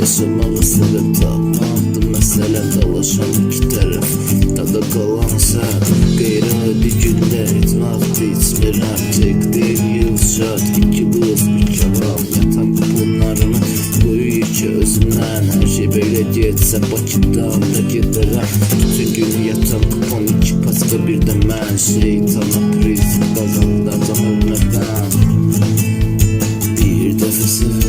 yaşamalı sebep tapmadı mesele, dalaşan iki taraf tada kalan sen. Qeyri adi günlər etmaqdı içmirəm, tek deyil yıl şart, iki buz bir kebab. Yatan kuponlarını qoyu iki özümdən, hər şey belə getsə Bakıdan da gedərəm. Bütün günü yatan kupon, iki paska bir də mən, şeytana priz qazandıracam ölmədən. Bir dəfə sev